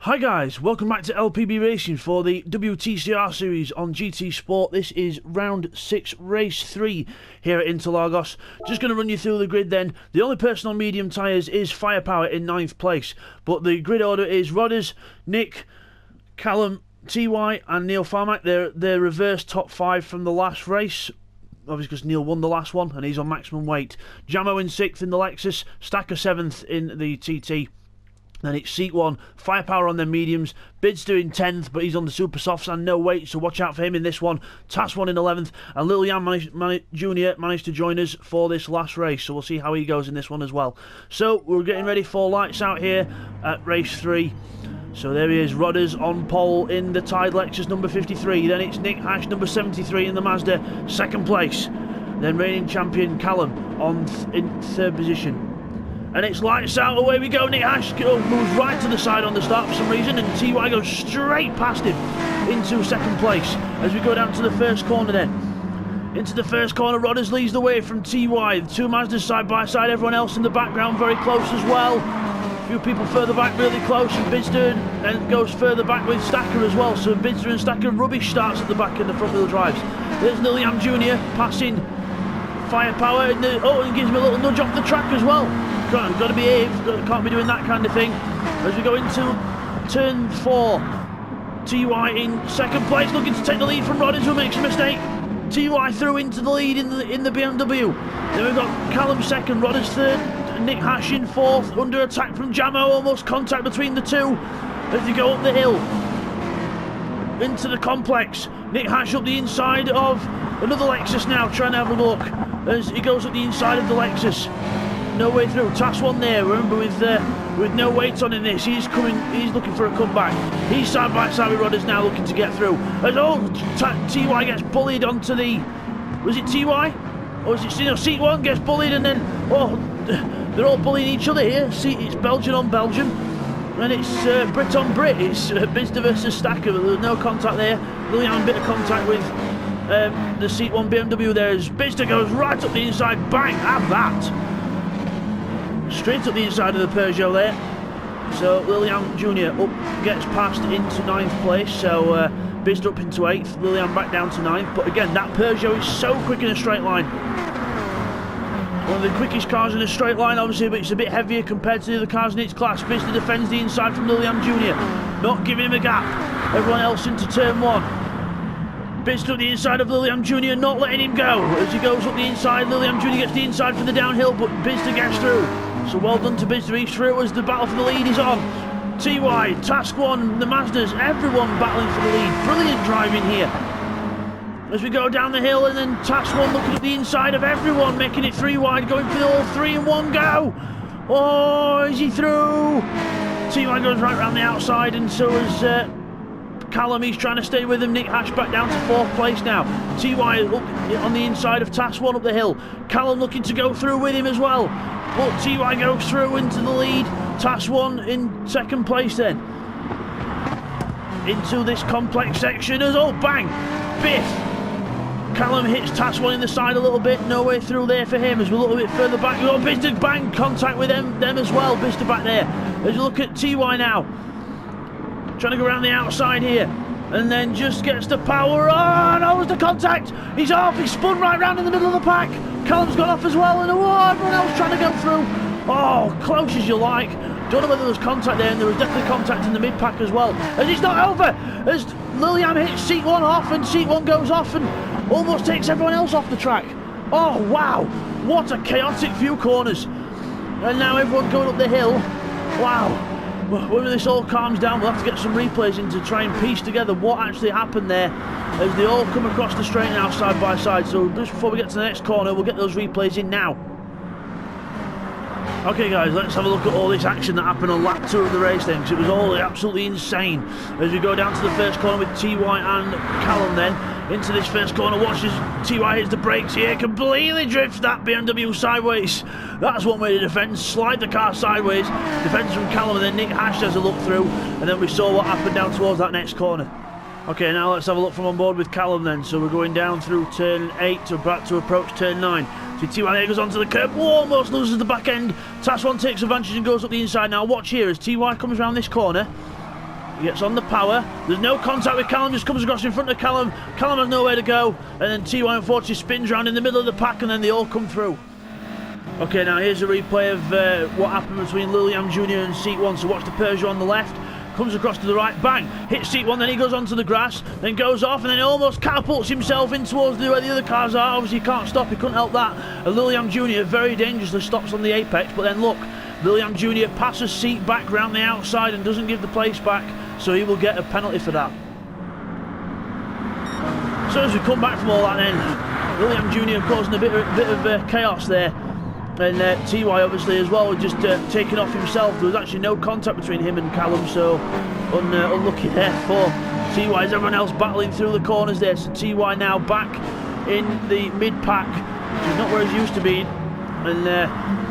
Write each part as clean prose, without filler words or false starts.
Hi guys, welcome back to LPB Racing for the WTCR series on GT Sport. This is round 6, race 3 here at Interlagos. Just going to run you through the grid then. The only person on medium tyres is Firepower in 9th place, but the grid order is Rodders, Nick, Callum, TY and Neil Farmack. They're reverse top 5 from the last race. Obviously because Neil won the last one and he's on maximum weight. Jamo in 6th in the Lexus, Stacker 7th in the TT. Then it's Seat 1, Firepower on their mediums, Bidzster in 10th, but he's on the super softs and no weight, so watch out for him in this one. Task 1 in 11th, and Lil Jan Jr. managed to join us for this last race, so we'll see how he goes in this one as well. So we're getting ready for lights out here at race 3. So there he is, Rodders on pole in the Tide Lexus number 53, then it's Nick Hash number 73 in the Mazda, 2nd place. Then reigning champion Callum in 3rd position. And it's lights out, away we go. Nick Hash moves right to the side on the start for some reason, and TY goes straight past him into 2nd place as we go down to the first corner then. Into the first corner, Rodders leads the way from TY. The two Mazdas side by side, everyone else in the background very close as well. A few people further back really close, and Bidzster and goes further back with Stacker as well. So Bidzster and Stacker rubbish starts at the back in the front wheel drives. There's Lil Jan Jr. passing Firepower, and gives him a little nudge off the track as well. Got to behave, can't be doing that kind of thing. As we go into turn 4, TY in 2nd place, looking to take the lead from Rodders, who makes a mistake. TY through into the lead in the BMW. Then we've got Callum 2nd, Rodders 3rd, Nick Hash in 4th, under attack from Jamo, almost contact between the two as they go up the hill into the complex. Nick Hash up the inside of another Lexus now, trying to have a look as he goes up the inside of the Lexus. No way through. Task 1 there. Remember with no weight on in this, he's looking for a comeback. He's side by side with Rodders now, looking to get through. As TY gets bullied onto the, was it TY? Or was it Seat 1 gets bullied, and then they're all bullying each other here. It's Belgian on Belgian, and it's Brit on Brit. It's Bidzster versus Stacker, but there's no contact there. Really having a bit of contact with the Seat 1 BMW there as Bidzster goes right up the inside. Bang! Have that! Straight up the inside of the Peugeot there. So Lil Jan Jr. gets past into 9th place. So Bidzster up into 8th. Lil Jan back down to 9th. But again, that Peugeot is so quick in a straight line. One of the quickest cars in a straight line, obviously, but it's a bit heavier compared to the other cars in its class. Bidzster defends the inside from Lil Jan Jr. Not giving him a gap. Everyone else into turn 1. Bidzster up the inside of Lil Jan Jr. not letting him go. As he goes up the inside, Lil Jan Jr. gets the inside for the downhill, but Bidzster gets through. So well done to Bidzster, he's through as the battle for the lead is on. TY, Task 1, the Mazdas, everyone battling for the lead. Brilliant driving here. As we go down the hill, and then Task 1 looking at the inside of everyone, making it 3 wide, going for all 3 in one go. Oh, is he through? TY goes right round the outside, and so is Callum. He's trying to stay with him. Nick Hash back down to 4th place now. TY up on the inside of Task 1 up the hill. Callum looking to go through with him as well. But TY goes through into the lead. Task 1 in 2nd place then. Into this complex section as, bang! Biff! Callum hits Task 1 in the side a little bit. No way through there for him as we're a little bit further back. Bidzster, bang! Contact with them as well. Bidzster back there. As you look at TY now. Trying to go around the outside here. And then just gets the power on. Oh, was the contact. He's off. He's spun right round in the middle of the pack. Callum's gone off as well. And everyone else trying to go through. Oh, close as you like. Don't know whether there was contact there. And there was definitely contact in the mid-pack as well. As it's not over. As Lil Jan hits Seat 1 off. And Seat 1 goes off and almost takes everyone else off the track. Oh, wow. What a chaotic few corners. And now everyone going up the hill. Wow. When this all calms down, we'll have to get some replays in to try and piece together what actually happened there as they all come across the straight now side by side. So just before we get to the next corner, we'll get those replays in now. Okay guys, let's have a look at all this action that happened on lap 2 of the race then, because it was all absolutely insane. As we go down to the first corner with TY and Callum then, into this first corner, watch as TY hits the brakes here, completely drifts that BMW sideways. That's one way to defend, slide the car sideways, defense from Callum, and then Nick Hash has a look through, and then we saw what happened down towards that next corner. Okay, now let's have a look from on board with Callum then. So we're going down through turn 8 to about to approach turn 9. So TY goes onto the curb, almost loses the back end. Task 1 takes advantage and goes up the inside now. Watch here as TY comes around this corner. He gets on the power. There's no contact with Callum, just comes across in front of Callum. Callum has nowhere to go. And then TY unfortunately spins around in the middle of the pack and then they all come through. Okay, now here's a replay of what happened between Liliam Jr. and Seat 1. So watch the Peugeot on the left. Comes across to the right, bang, hits Seat 1, then he goes onto the grass, then goes off, and then he almost catapults himself in towards where the other cars are. Obviously he can't stop, he couldn't help that. And Liliam Jr. very dangerously stops on the apex, but then look, Liliam Jr. passes Seat back round the outside and doesn't give the place back, so he will get a penalty for that. So as we come back from all that then, Liliam Jr. causing a bit of chaos there. And TY obviously as well, just taking off himself. There was actually no contact between him and Callum, so unlucky there for TY. As everyone else battling through the corners there. So TY now back in the mid-pack, which is not where he's used to being. And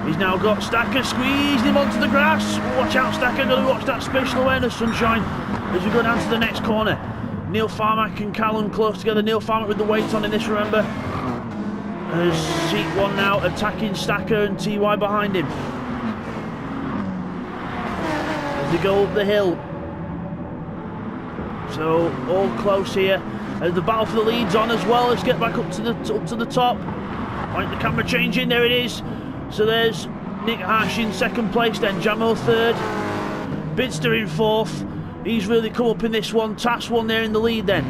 he's now got Stacker squeezing him onto the grass. Watch out, Stacker, got to watch that spatial awareness, Sunshine, as we go down to the next corner. Neil Farmack and Callum close together. Neil Farmack with the weight on in this, remember. As Seat 1 now attacking Stacker and TY behind him. As they go up the hill. So all close here. As the battle for the lead's on as well. Let's get back up to the top. Point the camera changing, there it is. So there's Nick Hash in second place, then Jamo third. Bidzster in fourth. He's really come up in this one. TAS 1 there in the lead then.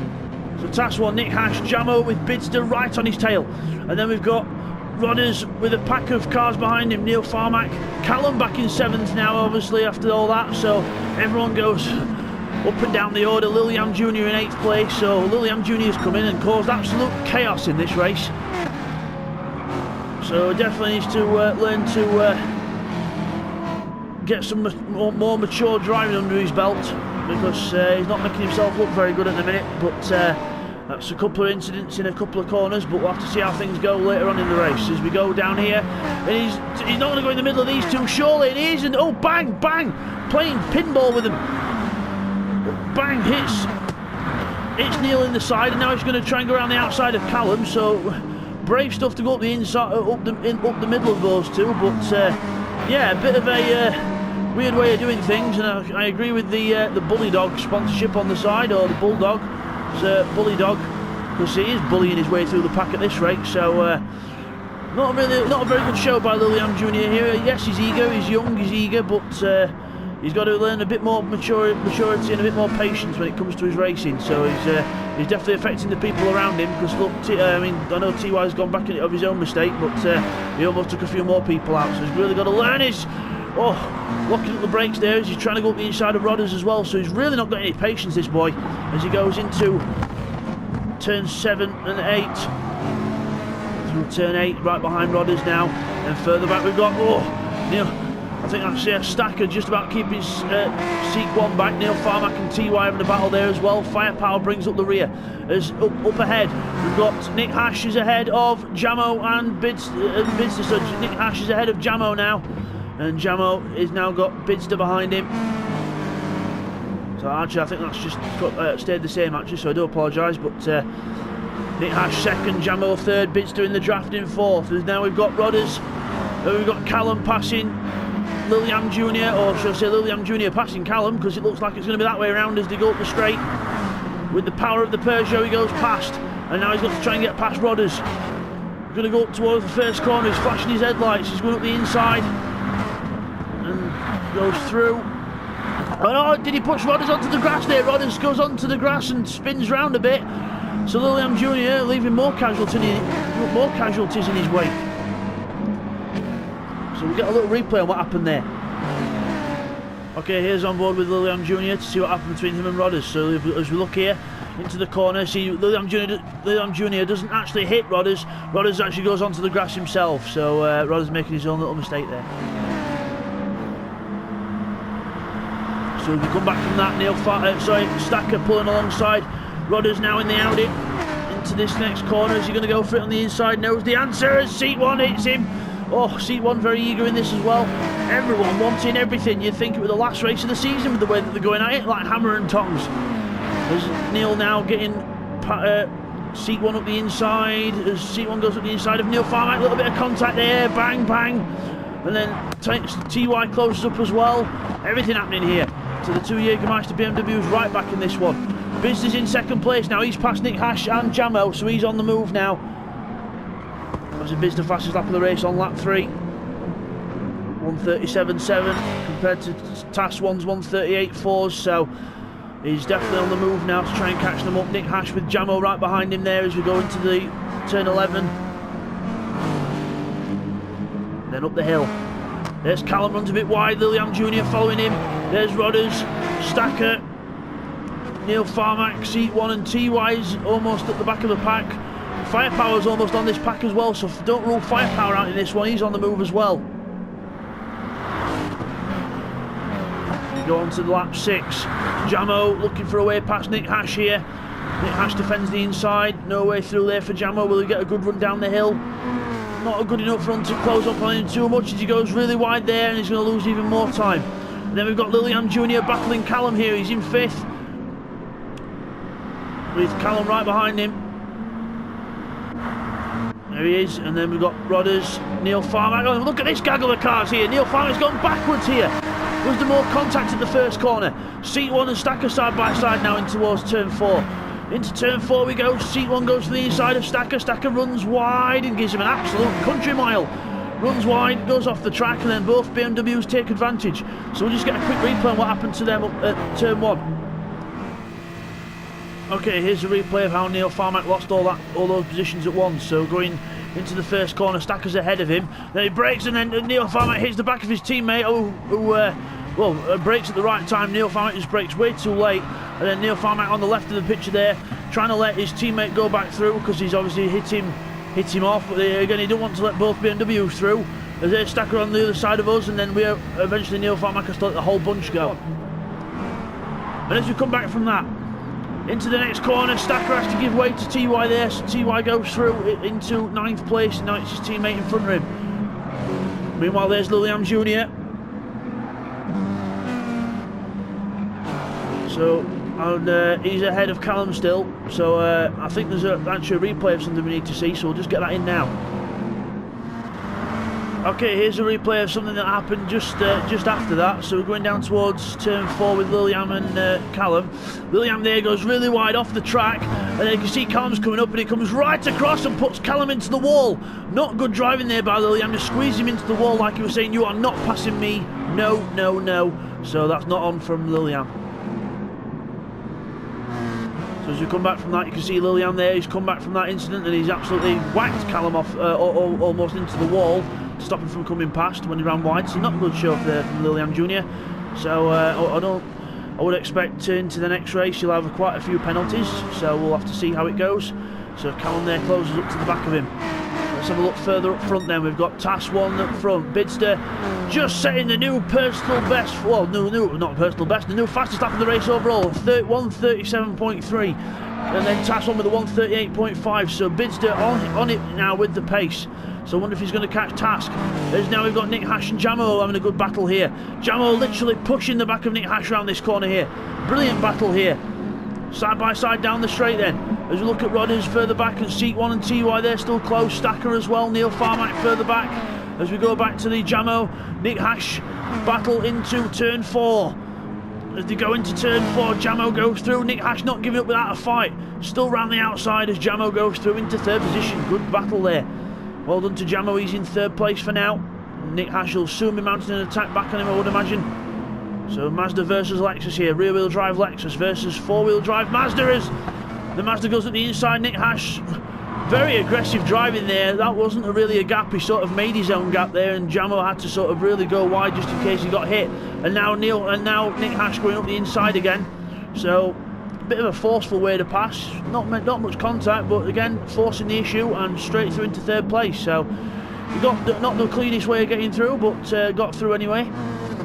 So TAS 1, Nick Hash, Jamo with Bidzster right on his tail. And then we've got Rodders with a pack of cars behind him, Neil Farmack. Callum back in 7th now, obviously, after all that. So everyone goes up and down the order. Liliam Jr. in 8th place. So Liliam Jr. has come in and caused absolute chaos in this race. So definitely needs to learn to get some more mature driving under his belt, because he's not making himself look very good at the minute. But that's a couple of incidents in a couple of corners, but we'll have to see how things go later on in the race as we go down here. And he's not going to go in the middle of these two, surely it is. And oh, bang, bang, playing pinball with him. Bang, hits Neil in the side, and now he's going to try and go around the outside of Callum. So brave stuff to go up the inside, up the middle of those two. But yeah, a bit of a weird way of doing things, and I agree with the Bully Dog sponsorship on the side, or the Bulldog. It's a Bully Dog, because he is bullying his way through the pack at this rate. So not a very good show by Liliam Jr. here. Yes, he's eager, he's young, he's eager, but he's got to learn a bit more maturity and a bit more patience when it comes to his racing. So he's definitely affecting the people around him, because look, I mean, I know TY's gone back of his own mistake, but he almost took a few more people out. So he's really got to learn his... Oh, locking up the brakes there as he's trying to go up the inside of Rodders as well. So he's really not got any patience, this boy, as he goes into turn 7 and 8. Through turn 8, right behind Rodders now. And further back we've got, Neil, I think that's Stacker just about keeping Seek 1 back. Neil Farmack and TY having a battle there as well. Firepower brings up the rear. As up ahead, we've got Nick Hash is ahead of Jamo and Bidzster. So Nick Hash is ahead of Jamo now. And Jamo has now got Bidzster behind him. So actually I think that's just stayed the same actually, so I do apologise. But Nick Hash second, Jamo third, Bidzster in the draft in fourth. And now we've got Rodders, we've got Callum passing Liliam Jr., or should I say Liliam Jr. passing Callum, because it looks like it's going to be that way around as they go up the straight. With the power of the Peugeot he goes past, and now he's got to try and get past Rodders. He's going to go up towards the first corner, he's flashing his headlights, he's going up the inside. And goes through. Oh no, did he push Rodders onto the grass there? Rodders goes onto the grass and spins round a bit. So Liliam Jr. leaving more casualties in his wake. So we get a little replay on what happened there. Okay, here's on board with Liliam Jr. to see what happened between him and Rodders. So as we look here into the corner, see Liliam Jr. doesn't actually hit Rodders. Rodders actually goes onto the grass himself. So Rodders making his own little mistake there. So we come back from that, Stacker pulling alongside. Rodders now in the Audi into this next corner. Is he going to go for it on the inside? Knows the answer as Seat 1 hits him. Oh, Seat 1 very eager in this as well. Everyone wanting everything. You'd think it was the last race of the season with the way that they're going at it, like hammer and tongs. There's Neil now getting Seat 1 up the inside. As Seat 1 goes up the inside of Neil Farmack, a little bit of contact there, bang, bang. And then TY closes up as well. Everything happening here. to the two Jägermeister BMWs right back in this one. Bidzster's in second place now. He's past Nick Hash and Jamo, so he's on the move now. Obviously Bidzster fastest lap of the race on lap 3. 1:37.7 compared to Task 1's 1:38.4, so he's definitely on the move now to try and catch them up. Nick Hash with Jamo right behind him there as we go into the turn 11. Then up the hill. There's Callum, runs a bit wide. Lillian Jr. following him. There's Rodders, Stacker, Neil Farmack, Seat 1 and TY's almost at the back of the pack. Firepower's almost on this pack as well, so don't rule Firepower out in this one. He's on the move as well. We go on to the lap 6. Jamo looking for a way past Nick Hash here. Nick Hash defends the inside. No way through there for Jamo. Will he get a good run down the hill? Not a good enough run to close up on him too much as he goes really wide there, and he's going to lose even more time. And then we've got Lillian Jr. battling Callum here. He's in 5th with Callum right behind him. There he is. And then we've got Rodders, Neil Farmack. Oh, look at this gaggle of cars here. Neil Farmack's gone backwards here. Was there more contact at the first corner? Seat 1 and Stacker side by side now in towards turn 4. Into turn 4 we go. Seat 1 goes to the inside of Stacker. Stacker runs wide and gives him an absolute country mile. Runs wide, goes off the track, and then both BMWs take advantage. So we'll just get a quick replay on what happened to them at turn 1. Okay, here's a replay of how Neil Farmack lost all those positions at once. So going into the first corner, Stacker's ahead of him. Then he brakes, and then Neil Farmack hits the back of his teammate who brakes at the right time. Neil Farmack just brakes way too late, and then Neil Farmack on the left of the picture there, trying to let his teammate go back through because he's obviously hit him off. But again, he don't want to let both BMWs through. As there's Stacker on the other side of us, and then eventually Neil Farmack has to let the whole bunch go. And as we come back from that, into the next corner, Stacker has to give way to TY there, so TY goes through into 9th place, and now it's his teammate in front of him. Meanwhile, there's Lillian Jr. So, and he's ahead of Callum still, so I think there's actually a replay of something we need to see, so we'll just get that in now. Okay, here's a replay of something that happened just after that. So we're going down towards turn 4 with Lillian and Callum. Lillian there goes really wide off the track, and then you can see Callum's coming up, and he comes right across and puts Callum into the wall. Not good driving there by Lillian, just squeeze him into the wall like he was saying, you are not passing me, no, no, no. So that's not on from Lillian. So as we come back from that, you can see Lillian there, he's come back from that incident, and he's absolutely whacked Callum off almost into the wall, to stop him from coming past when he ran wide. So not a good show from Lillian Jr. So I would expect into the next race you'll have quite a few penalties, so we'll have to see how it goes. So Callum there closes up to the back of him. Let's have a look further up front then. We've got Task 1 up front. Bidzster just setting the new personal best, well, not personal best, the new fastest lap of the race overall, 1:37.3. And then Task 1 with a 1:38.5. So Bidzster on it now with the pace. So I wonder if he's going to catch Task. Now we've got Nick Hash and Jamo having a good battle here. Jamo literally pushing the back of Nick Hash around this corner here. Brilliant battle here. Side by side down the straight then. As we look at Rodders further back, and Seat 1 and TY they're still close. Stacker as well. Neil Farmack further back. As we go back to the Jamo Nick Hash battle into turn 4. As they go into turn 4, Jamo goes through. Nick Hash not giving up without a fight. Still round the outside as Jamo goes through into 3rd position. Good battle there. Well done to Jamo, he's in 3rd place for now. Nick Hash will soon be mounting an attack back on him, I would imagine. So Mazda versus Lexus here. Rear wheel drive Lexus versus 4-wheel drive Mazda, as the Mazda goes at the inside. Nick Hash, very aggressive driving there. That wasn't really a gap, he sort of made his own gap there, and Jamo had to sort of really go wide just in case he got hit. And now Nick Hash going up the inside again. So bit of a forceful way to pass, not much contact, but again forcing the issue and straight through into 3rd place. So he got not the cleanest way of getting through, but got through anyway.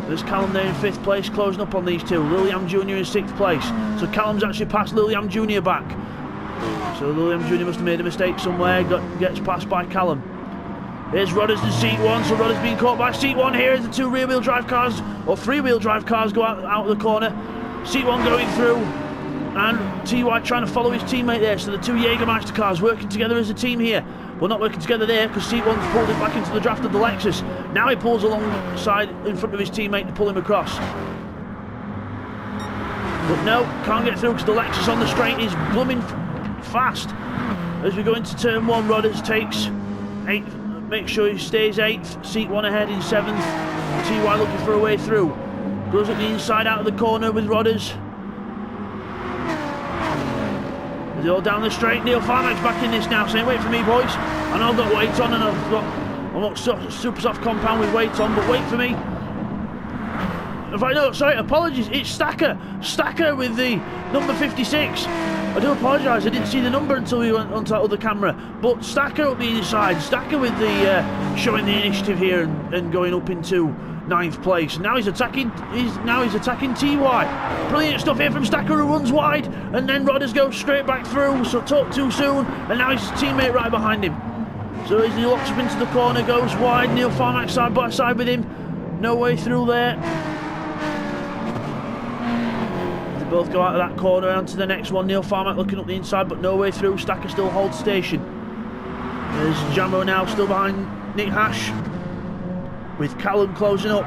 There's Callum there in 5th place, closing up on these two. Lillian Jr. in 6th place, so Callum's actually passed Lillian Jr. back. So Lillian Jr. must have made a mistake somewhere, gets passed by Callum. There's Rodders in Seat 1, so Rodders being caught by Seat 1 here as the 2 rear-wheel drive cars, or 3-wheel drive cars go out of the corner. Seat 1 going through, and TY trying to follow his teammate there, so the 2 Jägermeister cars working together as a team here. Well, not working together there because Seat 1's pulled it back into the draft of the Lexus. Now he pulls alongside in front of his teammate to pull him across. But no, can't get through because the Lexus on the straight is blooming fast. As we go into turn 1, Rodders takes 8th, make sure he stays 8th, seat 1 ahead in 7th. TY looking for a way through. Goes up the inside out of the corner with Rodders. They're all down the straight. Neil Farmack's back in this now, saying, wait for me, boys. I know I've got weight on and I'm not super soft compound with weight on, but wait for me. If I know, sorry, apologies, it's Stacker. Stacker with the number 56. I do apologise, I didn't see the number until we went onto that other camera. But Stacker up the inside. Stacker with the showing the initiative here and going up into 9th place. Now he's attacking. He's attacking TY. Brilliant stuff here from Stacker, who runs wide, and then Rodders goes straight back through. So talk too soon, and now his teammate right behind him. So as he locks up into the corner, goes wide. Neil Farmack side by side with him. No way through there. They both go out of that corner onto the next one. Neil Farmack looking up the inside, but no way through. Stacker still holds station. There's Jamo now still behind Nick Hash, with Callum closing up.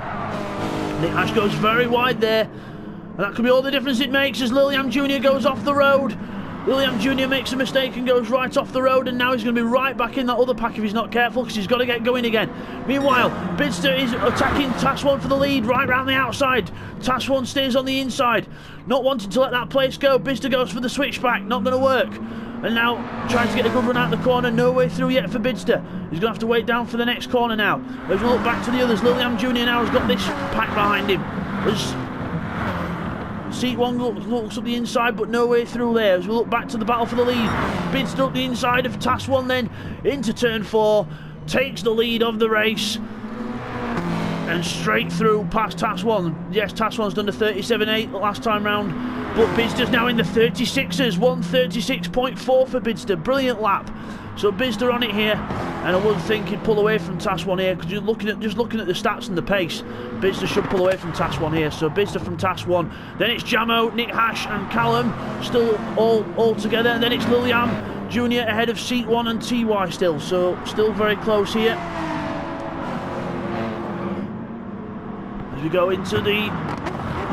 Nick Hash goes very wide there, and that could be all the difference it makes as Lilliam Jr. goes off the road. Lilliam Jr. makes a mistake and goes right off the road, and now he's going to be right back in that other pack if he's not careful, because he's got to get going again. Meanwhile, Bidzster is attacking Task 1 for the lead right round the outside. Task 1 stays on the inside, not wanting to let that place go. Bidzster goes for the switchback, not going to work. And now tries to get a good run out the corner, no way through yet for Bidzster. He's going to have to wait down for the next corner now. As we look back to the others, Lilliam Jr. now has got this pack behind him. As Seat 1 looks up the inside, but no way through there. As we look back to the battle for the lead, Bidzster up the inside of Task 1 then into turn 4, takes the lead of the race. And straight through past Task 1. Yes, Task 1's done the 37.8 last time round, but Bidzster's now in the 36s. 136.4 for Bidzster. Brilliant lap. So Bidzster on it here, and I would think he'd pull away from Task 1 here, because you're just looking at the stats and the pace. Bidzster should pull away from Task 1 here. So Bidzster from Task 1. Then it's Jamo, Nick Hash and Callum still all together, and then it's Lilliam Jr. ahead of Seat 1 and TY still. So still very close here. We go into the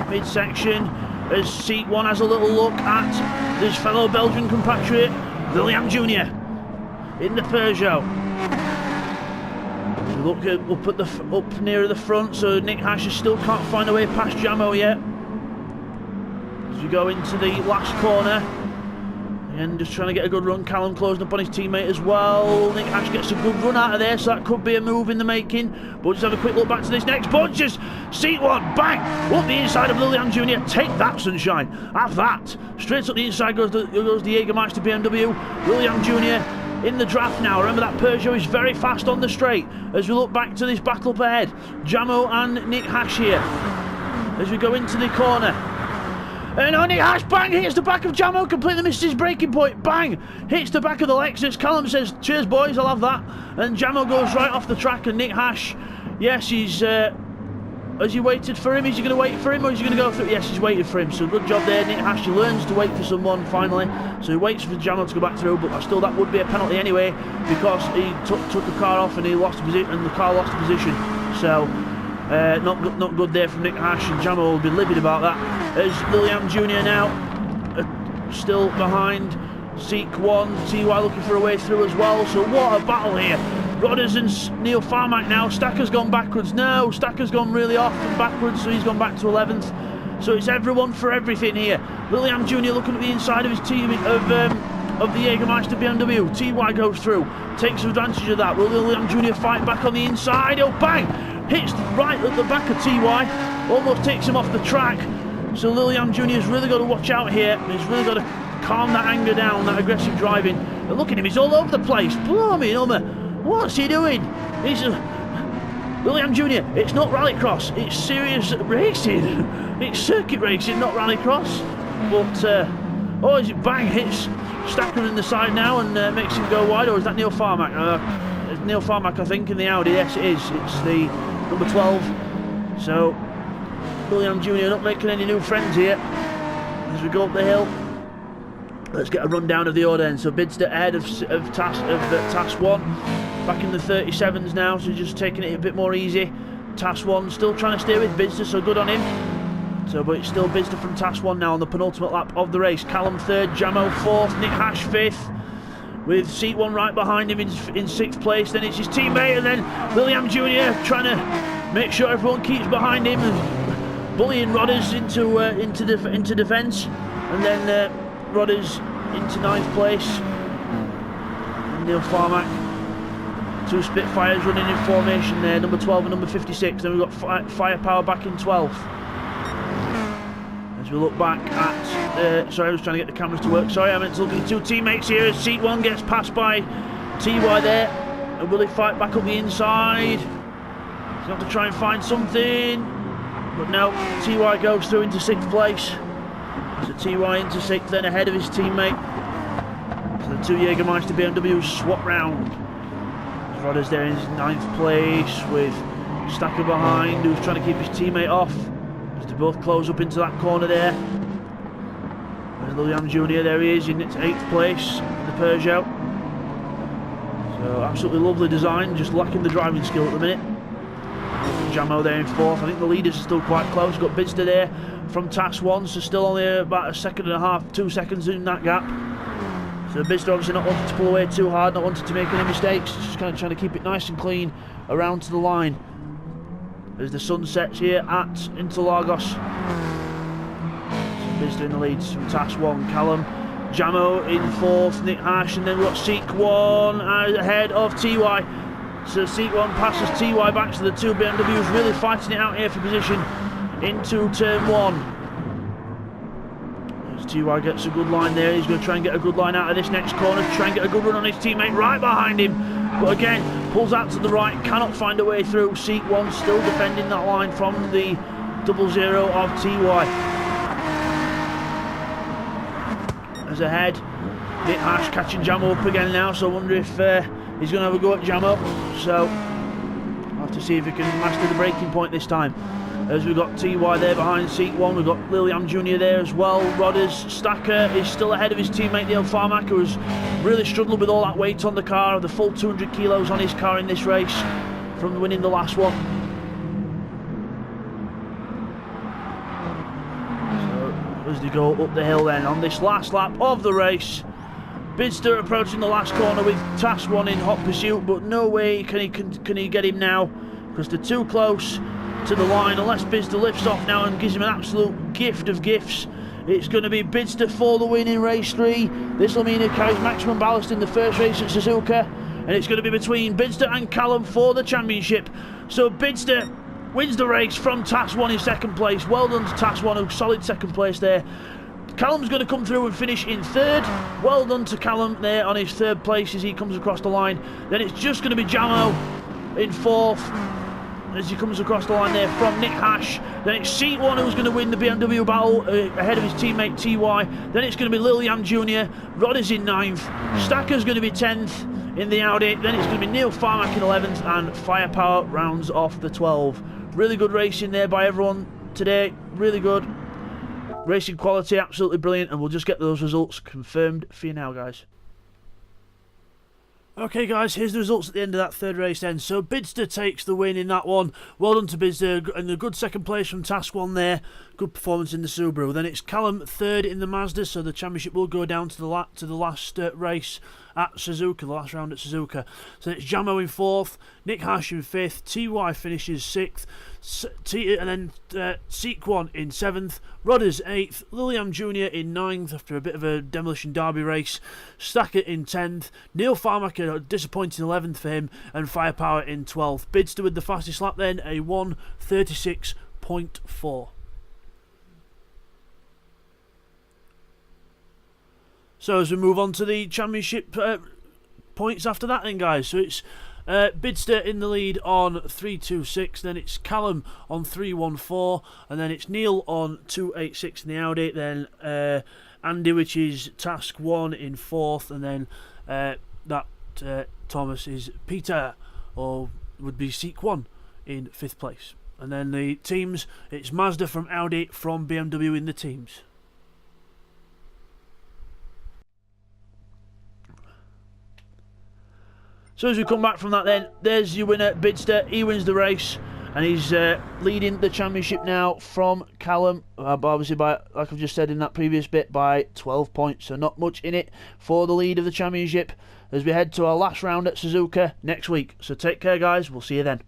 midsection as Seat 1 has a little look at his fellow Belgian compatriot Lilliam Jr. in the Peugeot. We look up nearer the front, so Nick Hash still can't find a way past Jamo yet. As we go into the last corner, and just trying to get a good run. Callum closing up on his teammate as well. Nick Hash gets a good run out of there, so that could be a move in the making. But just have a quick look back to this next bunch. Seat 1, bang! Up the inside of Lilliam Jr. Take that, sunshine. Have that. Straight up the inside goes the Jägermeister BMW. Lilliam Jr. in the draft now. Remember, that Peugeot is very fast on the straight. As we look back to this battle up ahead, Jamo and Nick Hash here. As we go into the corner. And Nick Hash, bang, hits the back of Jamo, completely misses his braking point, bang, hits the back of the Lexus. Callum says, cheers boys, I'll have that. And Jamo goes right off the track, and Nick Hash, yes, he's, has he waited for him? Is he going to wait for him, or is he going to go through? Yes, he's waited for him, so good job there, Nick Hash. He learns to wait for someone, finally. So he waits for Jamo to go back through, but still that would be a penalty anyway, because he took the car off and he lost position, and the car lost position. So, not good there from Nick Hash, and Jamo will be livid about that. As Lilliam Jr. now still behind Seek 1, TY looking for a way through as well. So what a battle here. Rodders and Neil Farmack now. Stacker's gone backwards. No, Stacker's gone really off and backwards, so he's gone back to 11th. So it's everyone for everything here. Lilliam Jr. looking at the inside of his team of the Jägermeister BMW. TY goes through, takes advantage of that. Will Lilliam Jr. fight back on the inside? Oh, bang! Hits right at the back of TY, almost takes him off the track. So Lilliam Jr.'s really got to watch out here. He's really got to calm that anger down, that aggressive driving. And look at him, he's all over the place. Blimey, what's he doing? He's Lilliam Jr., it's not rallycross, it's serious racing. It's circuit racing, not rallycross. But, oh, is it bang, hits Stacker in the side now and makes him go wide, or is that Neil Farmack? It's Neil Farmack, I think, in the Audi. Yes, it is. It's the number 12. So Lilliam Jr. not making any new friends here as we go up the hill. Let's get a rundown of the order then. So Bidzster ahead of Task 1, back in the 37s now, so just taking it a bit more easy. Task 1 still trying to stay with Bidzster, so good on him. So, but it's still Bidzster from Task 1 now on the penultimate lap of the race. Callum 3rd, Jamo 4th, Nick Hash 5th, with Seat 1 right behind him in 6th place. Then it's his teammate, and then William Jr. trying to make sure everyone keeps behind him, and bullying Rodders into defence, and then Rodders into 9th place. And Neil Farmack, 2 Spitfires running in formation there, number 12 and number 56. Then we've got Firepower back in 12th. As we look back at, sorry, I was trying to get the cameras to work. Sorry, I meant to look at the 2 teammates here as Seat 1 gets passed by TY there. And will he fight back up the inside? He's going to have to try and find something. But no, TY goes through into 6th place. So TY into 6th, then ahead of his teammate. So the 2 Jägermeister BMWs swap round. Rodders there in 9th place with Stacker behind, who's trying to keep his teammate off. As they both close up into that corner there. There's William Jr., there he is in 8th place in the Peugeot. So absolutely lovely design, just lacking the driving skill at the minute. Jamo there in 4th. I think the leaders are still quite close. Got Bidzster there from Task 1, so still only about 1.5 seconds, 2 seconds in that gap. So Bidzster obviously not wanting to pull away too hard, not wanting to make any mistakes, just kind of trying to keep it nice and clean around to the line. As the sun sets here at Interlagos. So Bidzster in the leads from Task 1, Callum, Jamo in 4th, Nick Hash, and then we've got Seek 1 ahead of TY. So Seek 1 passes TY back, so the 2 BMWs really fighting it out here for position into turn 1. TY gets a good line there. He's going to try and get a good line out of this next corner, try and get a good run on his teammate right behind him, but again pulls out to the right, cannot find a way through. Seat 1 still defending that line from the 00 of TY. As ahead, Nick Hash catching Jamo up again now, so I wonder if he's going to have a go at Jamo. So I'll have to see if he can master the braking point this time. As we've got TY there behind Seat 1, we've got William Jr. there as well. Rodders, Stacker is still ahead of his teammate Neil Farmack, who's really struggled with all that weight on the car, the full 200 kilos on his car in this race from winning the last one. So as they go up the hill then on this last lap of the race, Bidzster approaching the last corner with Task 1 in hot pursuit, but no way can he get him now, because they're too close to the line. Unless Bidzster lifts off now and gives him an absolute gift of gifts, it's going to be Bidzster for the win in race 3. This will mean he carries maximum ballast in the first race at Suzuka, and it's going to be between Bidzster and Callum for the championship. So Bidzster wins the race from Task 1 in 2nd place. Well done to Task 1, a solid 2nd place there. Callum's going to come through and finish in 3rd. Well done to Callum there on his 3rd place as he comes across the line. Then it's just going to be Jamo in 4th as he comes across the line there from Nick Hash. Then it's Seat 1 who's going to win the BMW battle ahead of his teammate TY. Then it's going to be Liliam Jr. Rodders in 9th. Stacker's going to be 10th in the Audi. Then it's going to be Neil Farmack in 11th, and Firepower rounds off the 12. Really good racing there by everyone today. Really good. Racing quality, absolutely brilliant, and we'll just get those results confirmed for you now, guys. Okay guys, here's the results at the end of that 3rd race then. So Bidzster takes the win in that one. Well done to Bidzster, and a good 2nd place from Task 1 there. Good performance in the Subaru. Then it's Callum 3rd in the Mazda, so the championship will go down to the last race at Suzuka, the last round at Suzuka. So it's Jamo in 4th, Nick Hash in 5th, TY finishes 6th, and then Seek 1 in 7th, Rodders 8th, Liliam Jr. in 9th after a bit of a demolition derby race, Stacker in 10th, Neil Farmack a disappointing 11th for him, and Firepower in 12th. Bidzster with the fastest lap then, a 1:36.4. So as we move on to the championship points after that then, guys, so it's Bidzster in the lead on 3.26, then it's Callum on 3.14, and then it's Neil on 2.86 in the Audi, then Andy, which is Task 1 in 4th, and then Thomas is Peter, or would be Seek 1 in 5th place. And then the teams, it's Mazda from Audi from BMW in the teams. So as we come back from that then, there's your winner, Bidzster. He wins the race. and he's leading the championship now from Callum, obviously by, like I've just said in that previous bit, by 12 points, so not much in it for the lead of the championship as we head to our last round at Suzuka next week. So take care guys, we'll see you then.